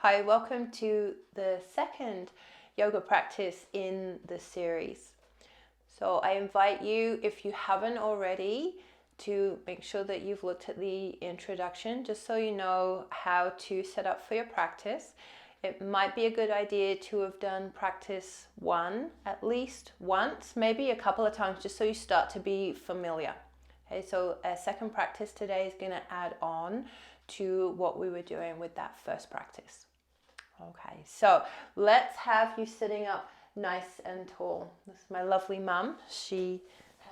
Hi, welcome to the second yoga practice in the series. So I invite you, if you haven't already, to make sure that you've looked at the introduction just so you know how to set up for your practice. It might be a good idea to have done practice one at least once, maybe a couple of times, just so you start to be familiar. Okay, so a second practice today is going to add on to what we were doing with that first practice. Okay, so let's have you sitting up nice and tall. This is my lovely mum. She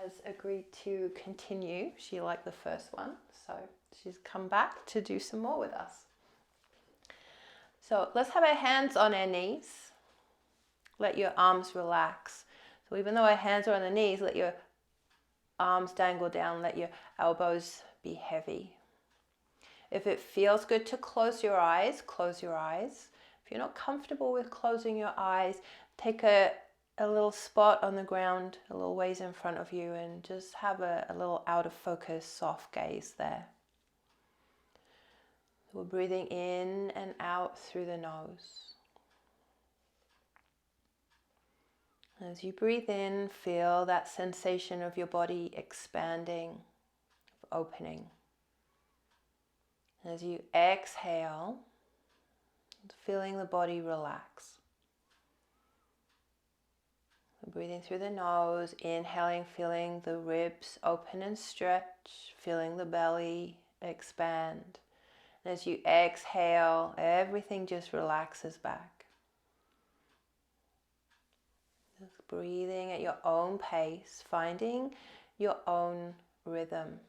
has agreed to continue. She liked the first one, so she's come back to do some more with us. So let's have our hands on our knees. Let your arms relax. So even though our hands are on the knees, let your arms dangle down. Let your elbows be heavy. If it feels good to close your eyes, close your eyes. If you're not comfortable with closing your eyes, take a little spot on the ground, a little ways in front of you, and just have a little out of focus, soft gaze there. We're breathing in and out through the nose. As you breathe in, feel that sensation of your body expanding, opening. As you exhale, feeling the body relax. Breathing through the nose, inhaling, feeling the ribs open and stretch, feeling the belly expand. And as you exhale, everything just relaxes back. Just breathing at your own pace, finding your own rhythm.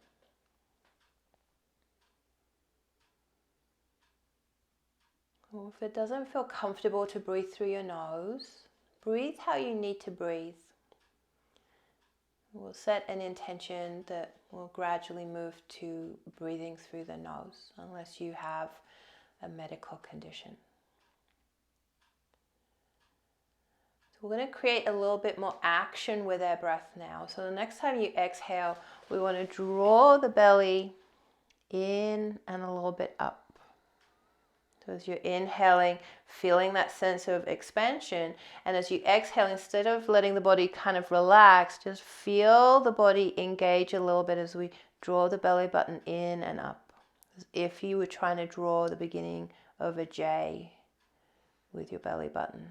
Or if it doesn't feel comfortable to breathe through your nose, breathe how you need to breathe. We'll set an intention that will gradually move to breathing through the nose, unless you have a medical condition. So we're going to create a little bit more action with our breath now. So the next time you exhale, we want to draw the belly in and a little bit up. So as you're inhaling, feeling that sense of expansion, and as you exhale, instead of letting the body kind of relax, just feel the body engage a little bit as we draw the belly button in and up, as if you were trying to draw the beginning of a J with your belly button.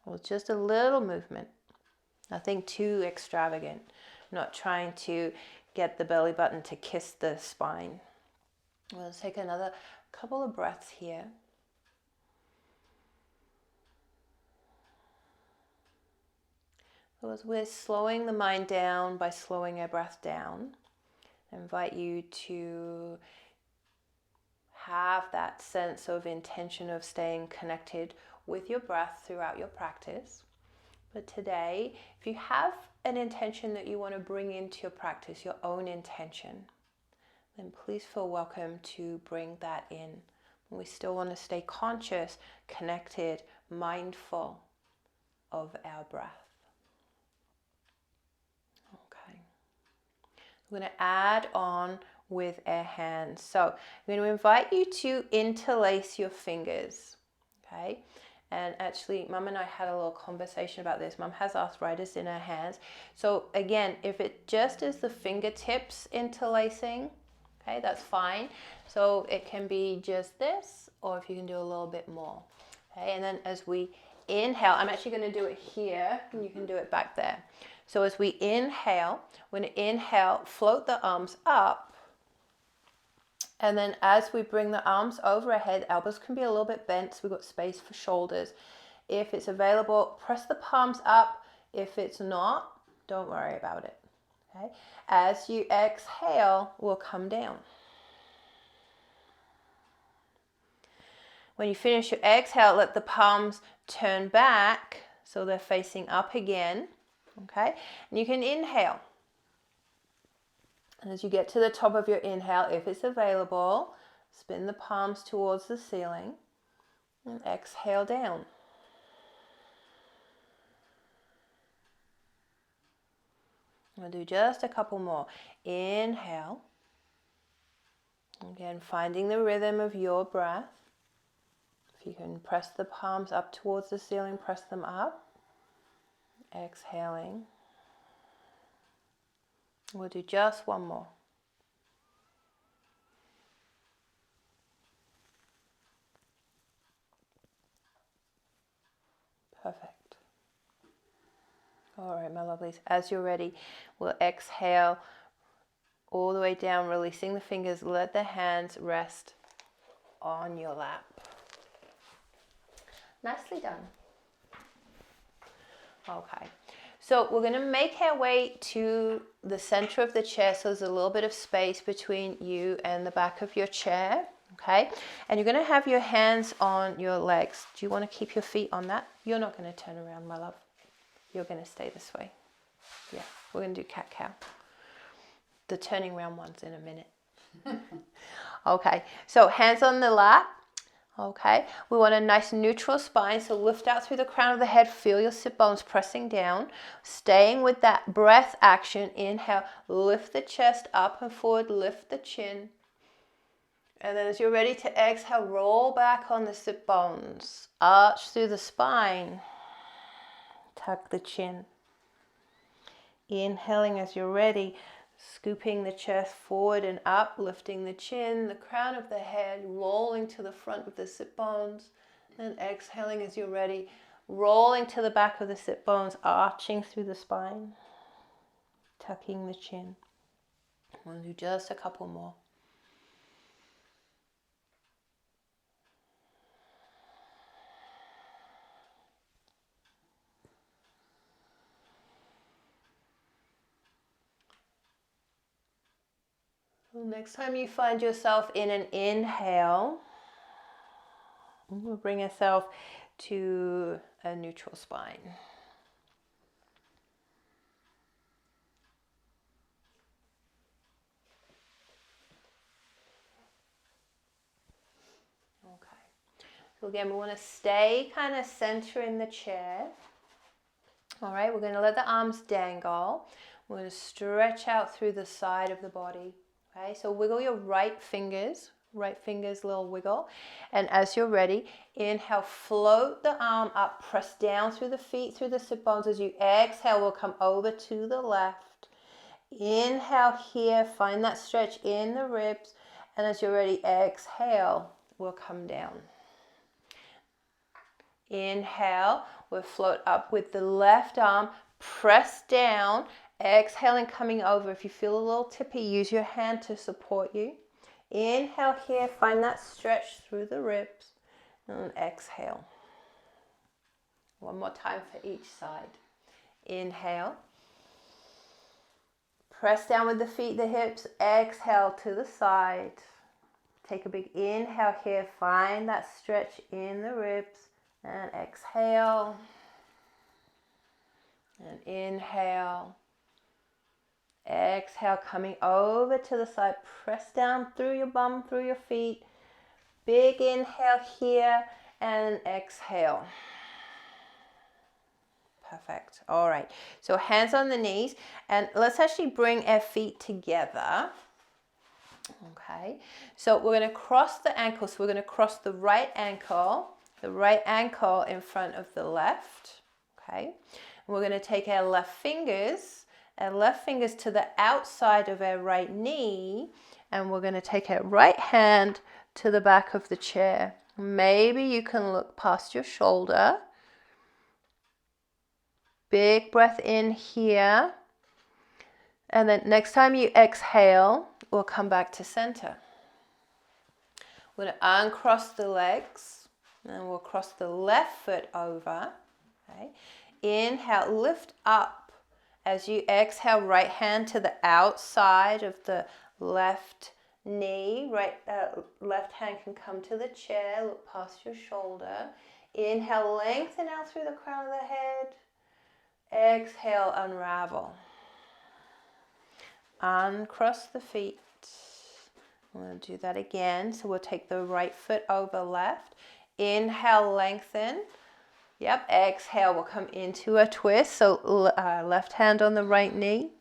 Well, just a little movement, nothing too extravagant, not trying to get the belly button to kiss the spine. We'll take another couple of breaths here. So as we're slowing the mind down by slowing our breath down, I invite you to have that sense of intention of staying connected with your breath throughout your practice. But today, if you have an intention that you want to bring into your practice, your own intention, then please feel welcome to bring that in. We still want to stay conscious, connected, mindful of our breath. Okay. We're going to add on with our hands. So I'm going to invite you to interlace your fingers. Okay. And actually, Mum and I had a little conversation about this. Mum has arthritis in her hands. So again, if it just is the fingertips interlacing, okay, that's fine. So it can be just this, or if you can do a little bit more. Okay, and then as we inhale, I'm actually going to do it here, and you can do it back there. So as we inhale, we're going to inhale, float the arms up. And then as we bring the arms over our head, elbows can be a little bit bent, so we've got space for shoulders. If it's available, press the palms up. If it's not, don't worry about it. Okay? As you exhale, we'll come down. When you finish your exhale, let the palms turn back so they're facing up again. Okay? And you can inhale. And as you get to the top of your inhale, if it's available, spin the palms towards the ceiling and exhale down. We'll do just a couple more. Inhale. Again, finding the rhythm of your breath. If you can press the palms up towards the ceiling, press them up. Exhaling. We'll do just one more. Perfect. All right, my lovelies. As you're ready, we'll exhale all the way down, releasing the fingers. Let the hands rest on your lap. Nicely done. Okay. So we're going to make our way to the center of the chair, so there's a little bit of space between you and the back of your chair, okay? And you're going to have your hands on your legs. Do you want to keep your feet on that? You're not going to turn around, my love. You're going to stay this way. Yeah, we're going to do cat-cow. The turning around one's in a minute. Okay, so hands on the lap. Okay, we want a nice neutral spine, so lift out through the crown of the head, feel your sit bones pressing down, staying with that breath action. Inhale, lift the chest up and forward, lift the chin. And then as you're ready to exhale, roll back on the sit bones, arch through the spine, tuck the chin. Inhaling as you're ready, scooping the chest forward and up, lifting the chin, the crown of the head, rolling to the front of the sit bones. And exhaling as you're ready, rolling to the back of the sit bones, arching through the spine, tucking the chin. We'll do just a couple more. Well, next time you find yourself in an inhale, we'll bring ourselves to a neutral spine. Okay. So again, we want to stay kind of center in the chair. All right, we're going to let the arms dangle. We're going to stretch out through the side of the body. Okay, so wiggle your right fingers, little wiggle. And as you're ready, inhale, float the arm up, press down through the feet, through the sit bones. As you exhale, we'll come over to the left. Inhale here, find that stretch in the ribs. And as you're ready, exhale, we'll come down. Inhale, we'll float up with the left arm, press down. Exhaling, coming over. If you feel a little tippy, use your hand to support you. Inhale here, find that stretch through the ribs. And exhale. One more time for each side. Inhale. Press down with the feet, the hips. Exhale to the side. Take a big inhale here. Find that stretch in the ribs. And exhale. And inhale. Exhale, coming over to the side. Press down through your bum, through your feet. Big inhale here and exhale. Perfect. All right. So hands on the knees, and let's actually bring our feet together. Okay. So we're going to cross the ankles. So we're going to cross the right ankle in front of the left. Okay. And we're going to take our left fingers to the outside of our right knee, and we're going to take our right hand to the back of the chair. Maybe you can look past your shoulder. Big breath in here. And then next time you exhale, we'll come back to center. We're going to uncross the legs, and we'll cross the left foot over. Okay. Inhale, lift up. As you exhale, right hand to the outside of the left knee. Left hand can come to the chair, look past your shoulder. Inhale, lengthen out through the crown of the head. Exhale, unravel. Uncross the feet. I'm going to do that again. So we'll take the right foot over left. Inhale, lengthen. Yep, exhale, we'll come into a twist. So left hand on the right knee.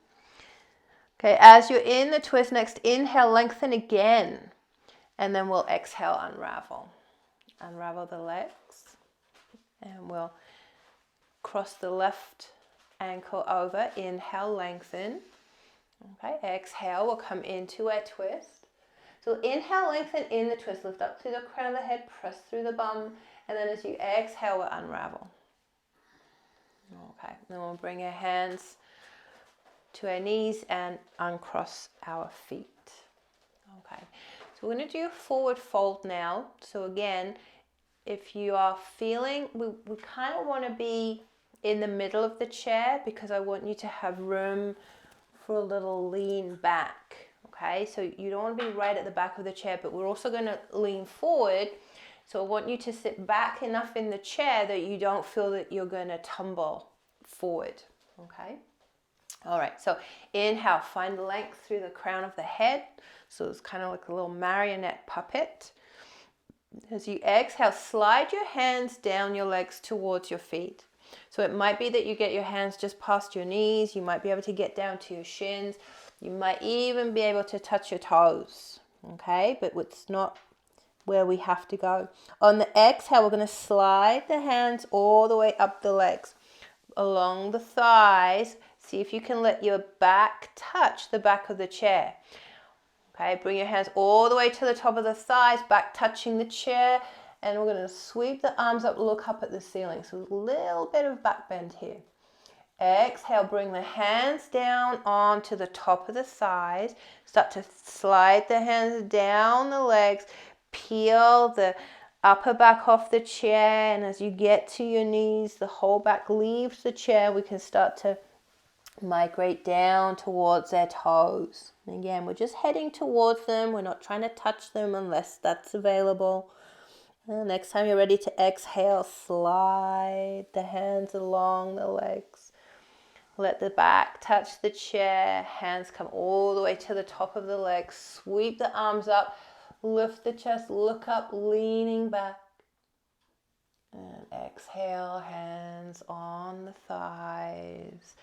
Okay, as you're in the twist, next inhale, lengthen again. And then we'll exhale, unravel. unravel the legs. And we'll cross the left ankle over. Inhale, lengthen. Okay, exhale, we'll come into a twist. So inhale, lengthen in the twist. Lift up through the crown of the head, press through the bum. And then as you exhale, we'll unravel. Okay, then we'll bring our hands to our knees and uncross our feet. Okay, so we're going to do a forward fold now. So again, if you are feeling, we kind of want to be in the middle of the chair because I want you to have room for a little lean back. Okay, so you don't want to be right at the back of the chair, but we're also going to lean forward. So I want you to sit back enough in the chair that you don't feel that you're going to tumble forward. Okay. All right, so inhale, find length through the crown of the head. So it's kind of like a little marionette puppet. As you exhale, slide your hands down your legs towards your feet. So it might be that you get your hands just past your knees. You might be able to get down to your shins. You might even be able to touch your toes. Okay, but it's not where we have to go. On the exhale, we're going to slide the hands all the way up the legs, along the thighs. See if you can let your back touch the back of the chair. Okay, bring your hands all the way to the top of the thighs, back touching the chair, and we're going to sweep the arms up, look up at the ceiling. So a little bit of back bend here. Exhale, bring the hands down onto the top of the thighs. Start to slide the hands down the legs, peel the upper back off the chair, and as you get to your knees, the whole back leaves the chair. We can start to migrate down towards their toes. And again, we're just heading towards them. We're not trying to touch them unless that's available. And next time you're ready to exhale, slide the hands along the legs. Let the back touch the chair. Hands come all the way to the top of the legs. Sweep the arms up. Lift the chest. Look up, leaning back. And exhale, hands on the thighs.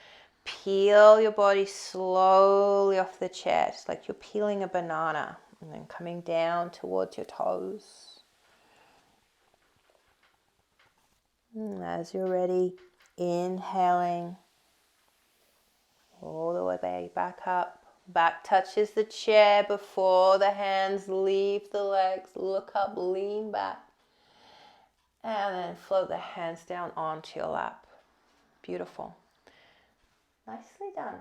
Peel your body slowly off the chair, just like you're peeling a banana, and then coming down towards your toes. And as you're ready, inhaling all the way back up. Back touches the chair before the hands leave the legs. Look up, lean back. And then float the hands down onto your lap. Beautiful. Nicely done.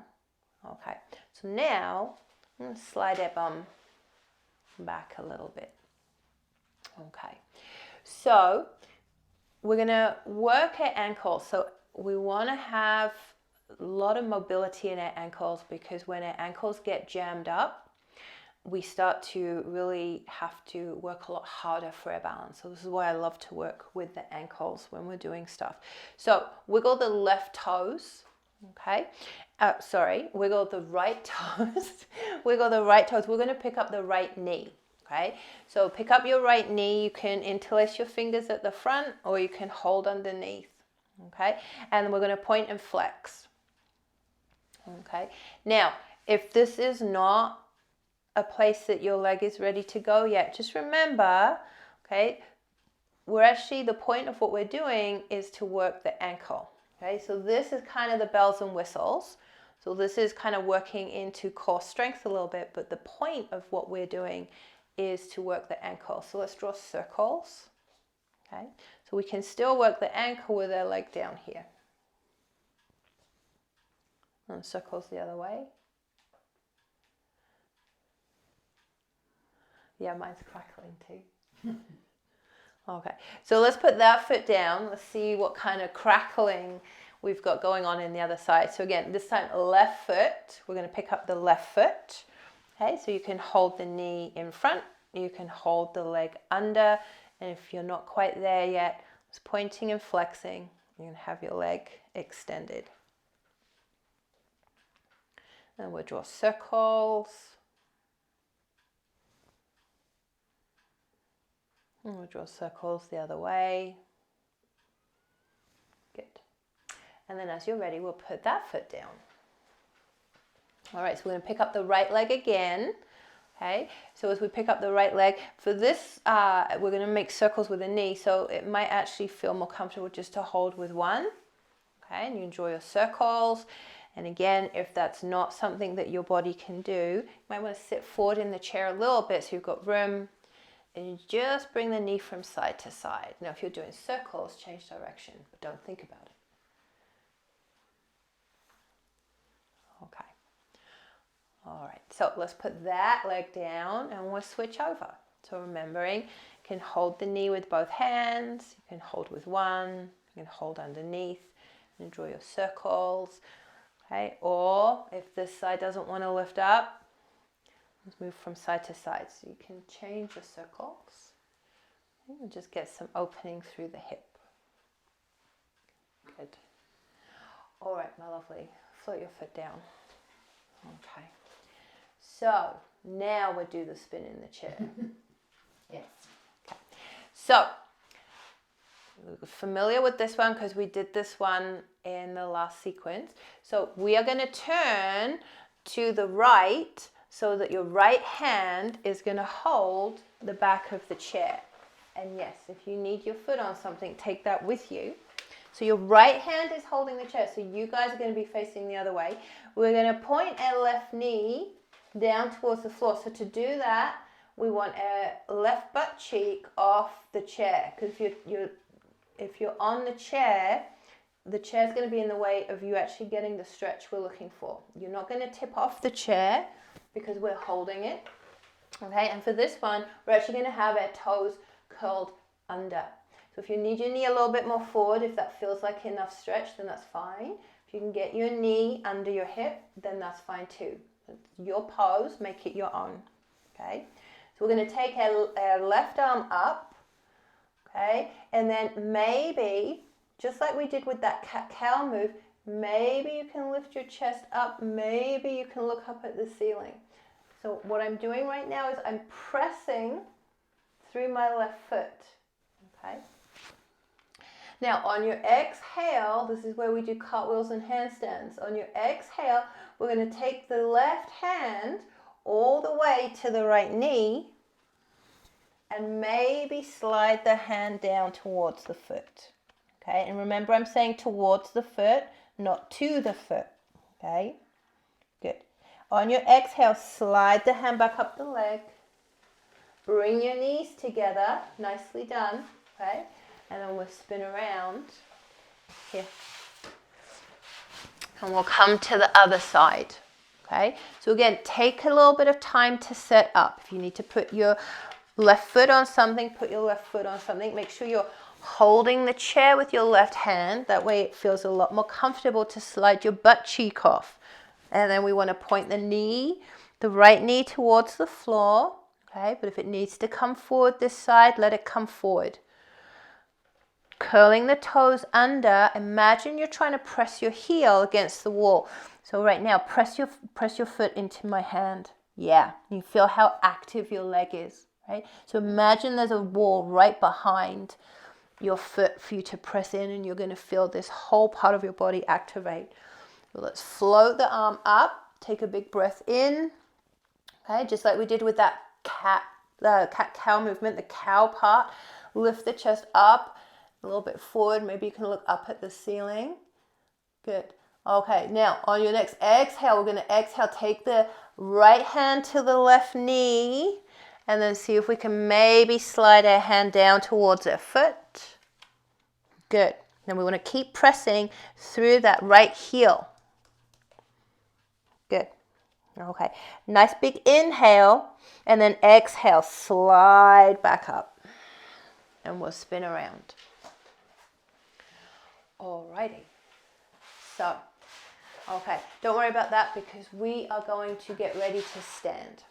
Okay, so now I'm going to slide our bum back a little bit. Okay, so we're going to work our ankles. So we want to have a lot of mobility in our ankles because when our ankles get jammed up, we start to really have to work a lot harder for our balance. So this is why I love to work with the ankles when we're doing stuff. So wiggle the left toes. Okay, wiggle the right toes. Wiggle the right toes. We're going to pick up the right knee. Okay, so pick up your right knee. You can interlace your fingers at the front or you can hold underneath. Okay, and we're going to point and flex. Okay, now if this is not a place that your leg is ready to go yet, just remember, okay, the point of what we're doing is to work the ankle. Okay, so this is kind of the bells and whistles. So this is kind of working into core strength a little bit, but the point of what we're doing is to work the ankle. So let's draw circles. Okay, so we can still work the ankle with our leg down here. And circles the other way. Yeah, mine's crackling too. Okay, so let's put that foot down. Let's see what kind of crackling we've got going on in the other side. So again, this time left foot. We're going to pick up the left foot. Okay, so you can hold the knee in front. You can hold the leg under. And if you're not quite there yet, it's pointing and flexing. You can have your leg extended. And we'll draw circles. And we'll draw circles the other way. Good. And then as you're ready, we'll put that foot down. All right, so we're going to pick up the right leg again. Okay, so as we pick up the right leg, for this, we're going to make circles with the knee, so it might actually feel more comfortable just to hold with one. Okay, and you enjoy your circles. And again, if that's not something that your body can do, you might want to sit forward in the chair a little bit so you've got room, and you just bring the knee from side to side. Now, if you're doing circles, change direction, but don't think about it. Okay. All right, so let's put that leg down and we'll switch over. So remembering, you can hold the knee with both hands, you can hold with one, you can hold underneath and draw your circles. Okay, or if this side doesn't want to lift up, let's move from side to side. So you can change your circles and just get some opening through the hip. Good. All right, my lovely, float your foot down. Okay. So now we'll do the spin in the chair. Yes. Okay. So we're familiar with this one because we did this one in the last sequence. So we are going to turn to the right so that your right hand is going to hold the back of the chair. And yes, if you need your foot on something, take that with you. So your right hand is holding the chair. So you guys are going to be facing the other way. We're going to point our left knee down towards the floor. So to do that, we want our left butt cheek off the chair. Because if you're on the chair's going to be in the way of you actually getting the stretch we're looking for. You're not going to tip off the chair because we're holding it. Okay, and for this one, we're actually going to have our toes curled under. So if you need your knee a little bit more forward, if that feels like enough stretch, then that's fine. If you can get your knee under your hip, then that's fine too. It's your pose, make it your own. Okay, so we're going to take our left arm up. Okay, and then maybe, just like we did with that cat-cow move, maybe you can lift your chest up, maybe you can look up at the ceiling. So what I'm doing right now is I'm pressing through my left foot. Okay. Now on your exhale, this is where we do cartwheels and handstands. On your exhale, we're going to take the left hand all the way to the right knee and maybe slide the hand down towards the foot. Okay, and remember I'm saying towards the foot, not to the foot. Okay, good. On your exhale, slide the hand back up the leg. Bring your knees together, nicely done. Okay, and then we'll spin around here. And we'll come to the other side. Okay, so again, take a little bit of time to set up. If you need to put your left foot on something, put your left foot on something. Make sure you're holding the chair with your left hand. That way it feels a lot more comfortable to slide your butt cheek off. And then we want to point the knee, the right knee towards the floor. Okay, but if it needs to come forward this side, let it come forward. Curling the toes under. Imagine you're trying to press your heel against the wall. So right now, press your foot into my hand. Yeah, you feel how active your leg is, right? So imagine there's a wall right behind your foot for you to press in, and you're going to feel this whole part of your body activate. So let's float the arm up. Take a big breath in. Okay, just like we did with that cat-cow movement, the cow part. Lift the chest up a little bit forward. Maybe you can look up at the ceiling. Good. Okay, now on your next exhale, we're going to exhale. Take the right hand to the left knee and then see if we can maybe slide our hand down towards our foot. Good. Then we want to keep pressing through that right heel. Good. Okay, nice big inhale and then exhale, slide back up and we'll spin around. Alrighty, so, okay, don't worry about that because we are going to get ready to stand.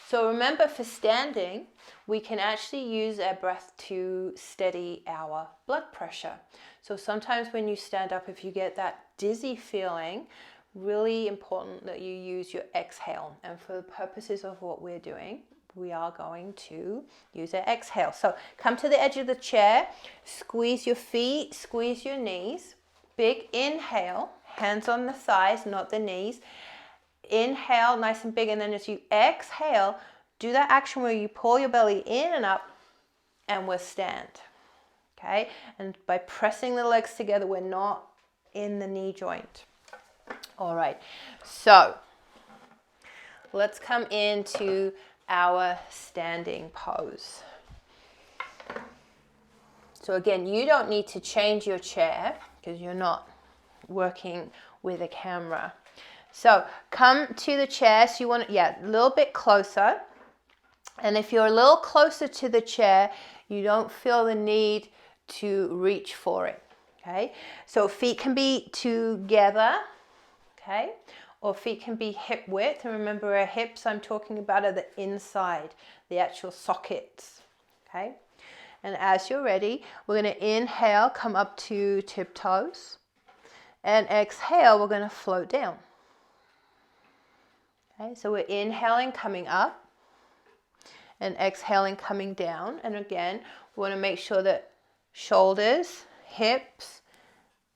So remember, for standing, we can actually use our breath to steady our blood pressure. So sometimes when you stand up, if you get that dizzy feeling, really important that you use your exhale. And for the purposes of what we're doing, we are going to use our exhale. So come to the edge of the chair, squeeze your feet, squeeze your knees. Big inhale, hands on the thighs, not the knees. Inhale, nice and big, and then as you exhale, do that action where you pull your belly in and up, and we'll stand. Okay, and by pressing the legs together, we're not in the knee joint. All right, so let's come into our standing pose. So again, you don't need to change your chair because you're not working with a camera. So come to the chair. So you want to, a little bit closer. And if you're a little closer to the chair, you don't feel the need to reach for it. Okay. So feet can be together. Okay. Or feet can be hip width. And remember, our hips I'm talking about are the inside, the actual sockets. Okay. And as you're ready, we're going to inhale, come up to tiptoes. And exhale, we're going to float down. Okay, so we're inhaling, coming up. And exhaling, coming down. And again, we want to make sure that shoulders, hips,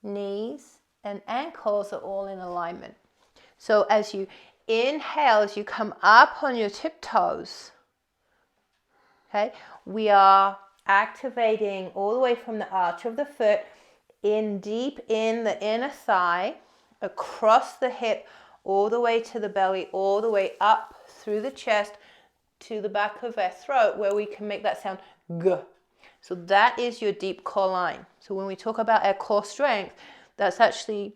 knees, and ankles are all in alignment. So as you inhale, as you come up on your tiptoes, okay, we are activating all the way from the arch of the foot in deep in the inner thigh, across the hip, all the way to the belly, all the way up through the chest to the back of our throat, where we can make that sound G. So that is your deep core line. So when we talk about our core strength, that's actually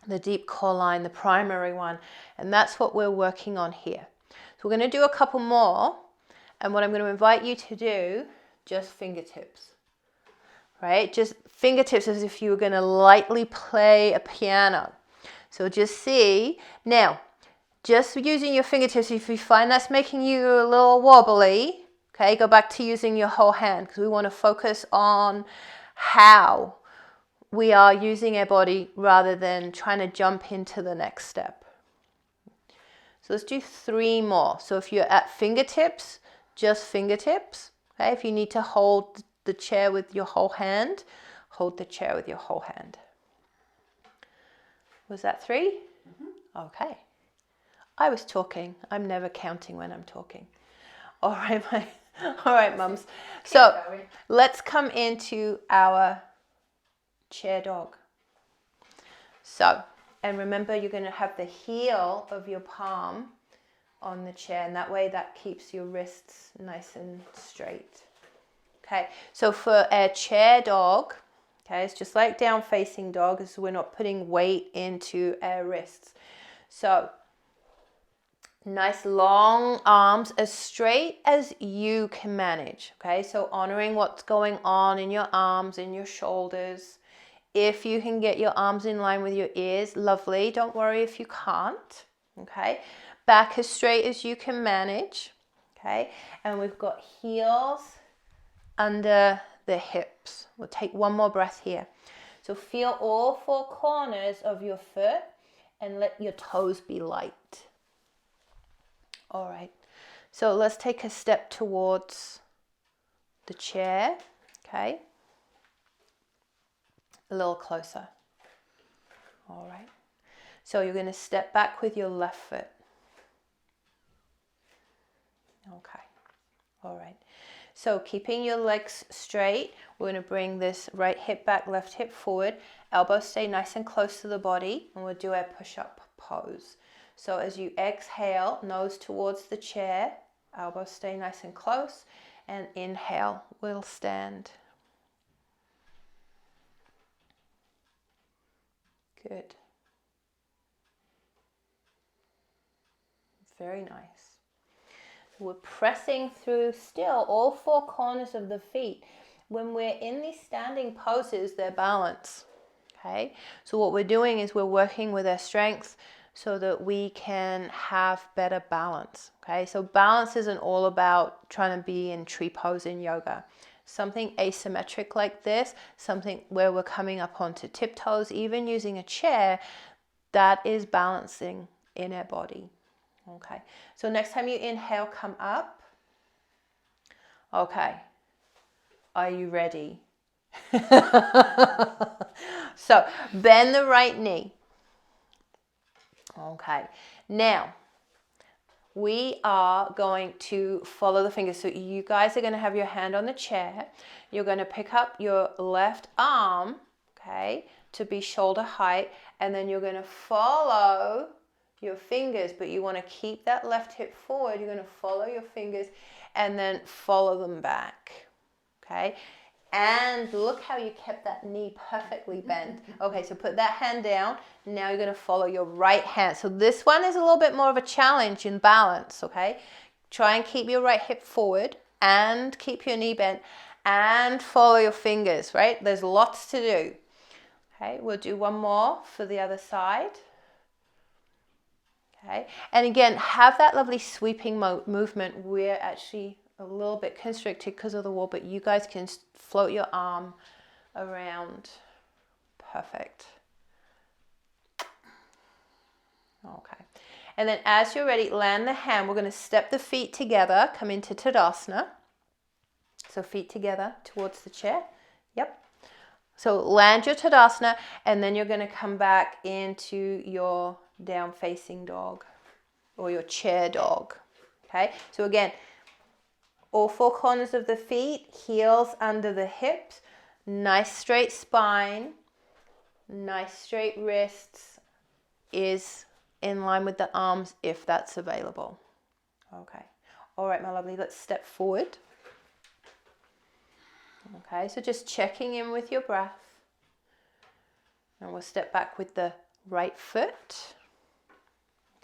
the deep core line, the primary one. And that's what we're working on here. So we're going to do a couple more. And what I'm going to invite you to do, just fingertips, right? Just fingertips as if you were going to lightly play a piano. So just see. Now, just using your fingertips, if you find that's making you a little wobbly, okay, go back to using your whole hand, because we want to focus on how we are using our body rather than trying to jump into the next step. So let's do 3 more. So if you're at fingertips, just fingertips. Okay, if you need to hold the chair with your whole hand, hold the chair with your whole hand. Was that 3? Mm-hmm. Okay. I was talking. I'm never counting when I'm talking. All right, mums. So let's come into our chair dog. So, and remember, you're going to have the heel of your palm on the chair, and that way that keeps your wrists nice and straight. Okay, so for a chair dog, okay, it's just like down facing dog, is we're not putting weight into our wrists. So nice long arms, as straight as you can manage. Okay, so honoring what's going on in your arms, in your shoulders. If you can get your arms in line with your ears, lovely. Don't worry if you can't. Okay, back as straight as you can manage. Okay, and we've got heels under the hips. We'll take one more breath here. So feel all 4 corners of your foot and let your toes be light. All right, so let's take a step towards the chair. Okay, a little closer. All right, so you're going to step back with your left foot. Okay, all right. So keeping your legs straight, we're going to bring this right hip back, left hip forward. Elbows stay nice and close to the body, and we'll do our push-up pose. So as you exhale, nose towards the chair, elbows stay nice and close, and inhale, we'll stand. Good. Very nice. We're pressing through still all 4 corners of the feet. When we're in these standing poses, they're balanced. Okay, so what we're doing is we're working with our strength so that we can have better balance. Okay, so balance isn't all about trying to be in tree pose in yoga. Something asymmetric like this, something where we're coming up onto tiptoes, even using a chair, that is balancing in our body. Okay, so next time you inhale, come up. Okay, are you ready? So bend the right knee. Okay, now we are going to follow the fingers. So you guys are going to have your hand on the chair. You're going to pick up your left arm, okay, to be shoulder height, and then you're going to follow your fingers, but you want to keep that left hip forward. You're going to follow your fingers and then follow them back, okay? And look how you kept that knee perfectly bent. Okay, so put that hand down. Now you're going to follow your right hand. So this one is a little bit more of a challenge in balance, okay? Try and keep your right hip forward and keep your knee bent and follow your fingers, right? There's lots to do. Okay, we'll do one more for the other side. Okay, and again, have that lovely sweeping movement. We're actually a little bit constricted because of the wall, but you guys can float your arm around. Perfect. Okay, and then as you're ready, land the hand. We're going to step the feet together, come into Tadasana. So feet together towards the chair. Yep. So land your Tadasana, and then you're going to come back into your down facing dog or your chair dog. Okay, so again, all four corners of the feet, heels under the hips, nice straight spine, nice straight wrists is in line with the arms if that's available. Okay, all right, my lovely, let's step forward. Okay, so just checking in with your breath. And we'll step back with the right foot.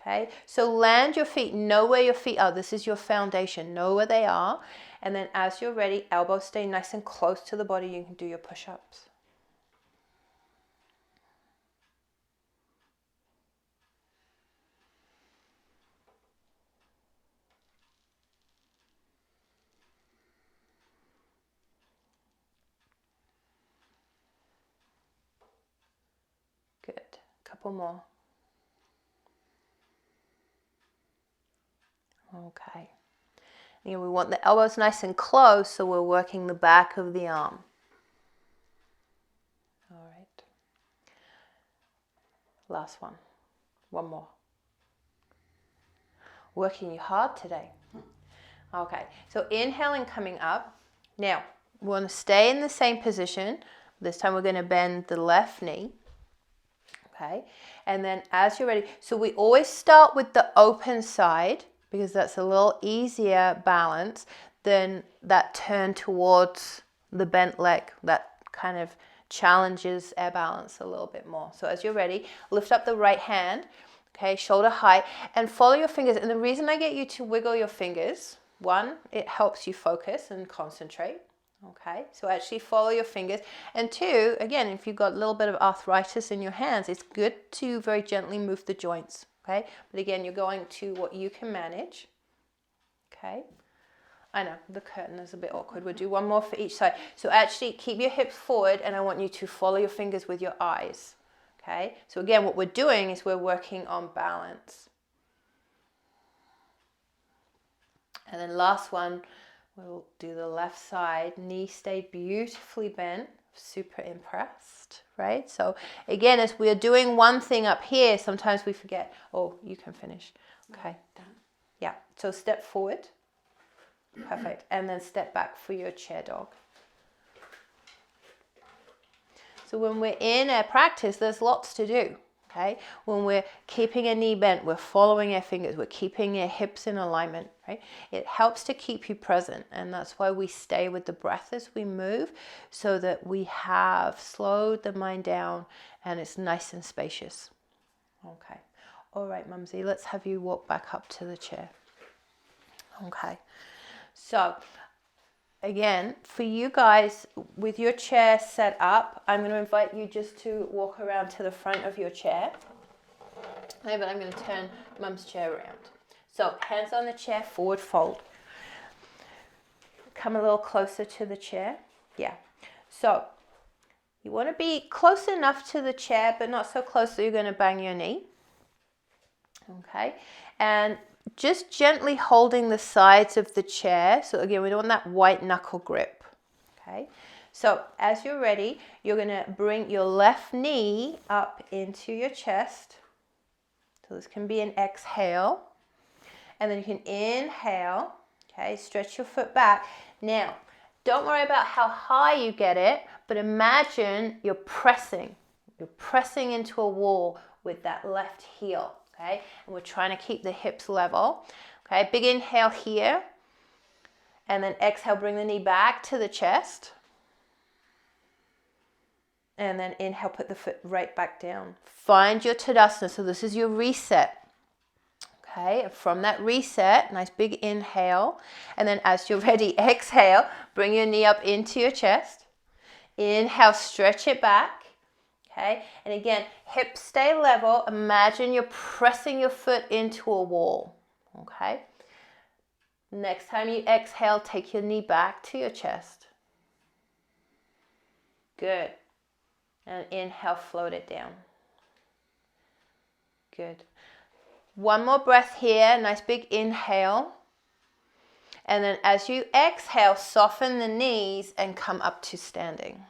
Okay, so land your feet, know where your feet are. This is your foundation, know where they are. And then as you're ready, elbows stay nice and close to the body. You can do your push-ups. Good, couple more. Okay. And we want the elbows nice and close, so we're working the back of the arm. All right. Last one. One more. Working you hard today. Okay, so inhaling, coming up. Now, we want to stay in the same position. This time we're going to bend the left knee. Okay, and then as you're ready, so we always start with the open side because that's a little easier balance than that turn towards the bent leg. That kind of challenges our balance a little bit more. So as you're ready, lift up the right hand, okay, shoulder height, and follow your fingers. And the reason I get you to wiggle your fingers, one, it helps you focus and concentrate. Okay, so actually follow your fingers. And two, again, if you've got a little bit of arthritis in your hands, it's good to very gently move the joints. Okay, but again, you're going to what you can manage. Okay, I know the curtain is a bit awkward. We'll do one more for each side. So actually keep your hips forward, and I want you to follow your fingers with your eyes. Okay, so again, what we're doing is we're working on balance. And then last one, we'll do the left side. Knee stayed beautifully bent. Super impressed, right? So again, as we're doing one thing up here, sometimes we forget. Oh, you can finish. Okay. Yeah. So step forward. Perfect. And then step back for your chair dog. So when we're in our practice, there's lots to do. Okay, when we're keeping a knee bent, we're following our fingers, we're keeping our hips in alignment, right? It helps to keep you present, and that's why we stay with the breath as we move, so that we have slowed the mind down and it's nice and spacious. Okay, all right, Mumsy, let's have you walk back up to the chair. Okay, so again, for you guys, with your chair set up, I'm going to invite you just to walk around to the front of your chair. Okay, but I'm going to turn Mum's chair around. So hands on the chair, forward fold. Come a little closer to the chair. Yeah. So you want to be close enough to the chair, but not so close that you're going to bang your knee. Okay. And just gently holding the sides of the chair. So again, we don't want that white knuckle grip. Okay. So as you're ready, you're going to bring your left knee up into your chest. So this can be an exhale. And then you can inhale, okay, stretch your foot back. Now, don't worry about how high you get it, but imagine you're pressing into a wall with that left heel, okay? And we're trying to keep the hips level, okay? Big inhale here, and then exhale, bring the knee back to the chest. And then inhale, put the foot right back down. Find your Tadasana. So this is your reset. Okay, and from that reset, nice big inhale. And then as you're ready, exhale, bring your knee up into your chest. Inhale, stretch it back. Okay, and again, hips stay level. Imagine you're pressing your foot into a wall. Okay. Next time you exhale, take your knee back to your chest. Good. And inhale, float it down. Good. One more breath here, nice big inhale. And then as you exhale, soften the knees and come up to standing.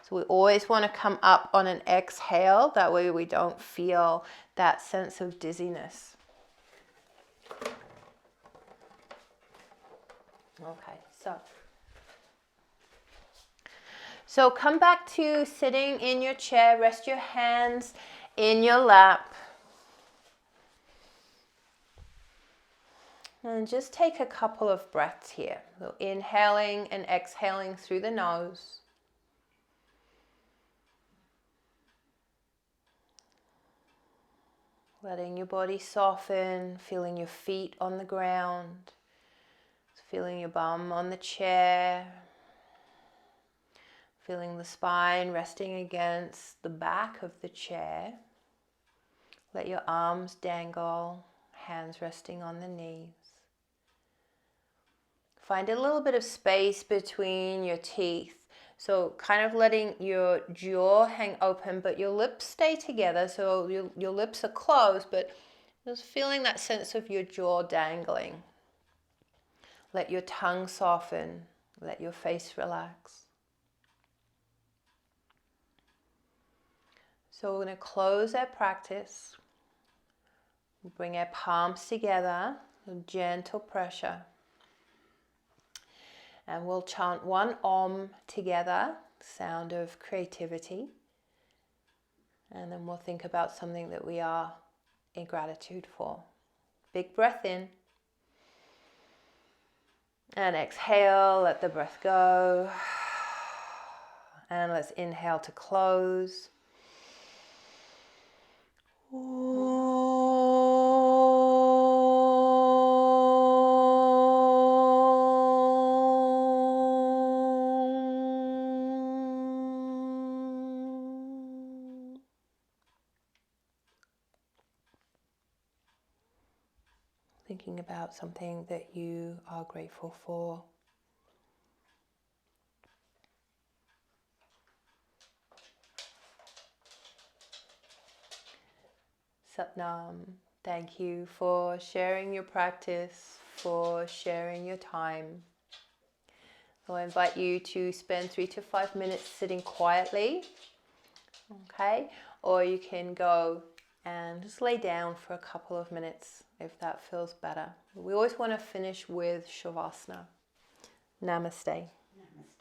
So we always want to come up on an exhale, that way we don't feel that sense of dizziness. Okay, so come back to sitting in your chair, rest your hands in your lap. And just take a couple of breaths here. So inhaling and exhaling through the nose. Letting your body soften, feeling your feet on the ground, feeling your bum on the chair. Feeling the spine resting against the back of the chair. Let your arms dangle, hands resting on the knees. Find a little bit of space between your teeth. So kind of letting your jaw hang open, but your lips stay together. So your lips are closed, but just feeling that sense of your jaw dangling. Let your tongue soften. Let your face relax. So we're going to close our practice. Bring our palms together, gentle pressure. And we'll chant one Om together, sound of creativity. And then we'll think about something that we are in gratitude for. Big breath in. And exhale, let the breath go. And let's inhale to close. Thinking about something that you are grateful for. Satnam, thank you for sharing your practice, for sharing your time. So I invite you to spend 3 to 5 minutes sitting quietly, okay? Or you can go and just lay down for a couple of minutes if that feels better. We always want to finish with Shavasana. Namaste. Namaste.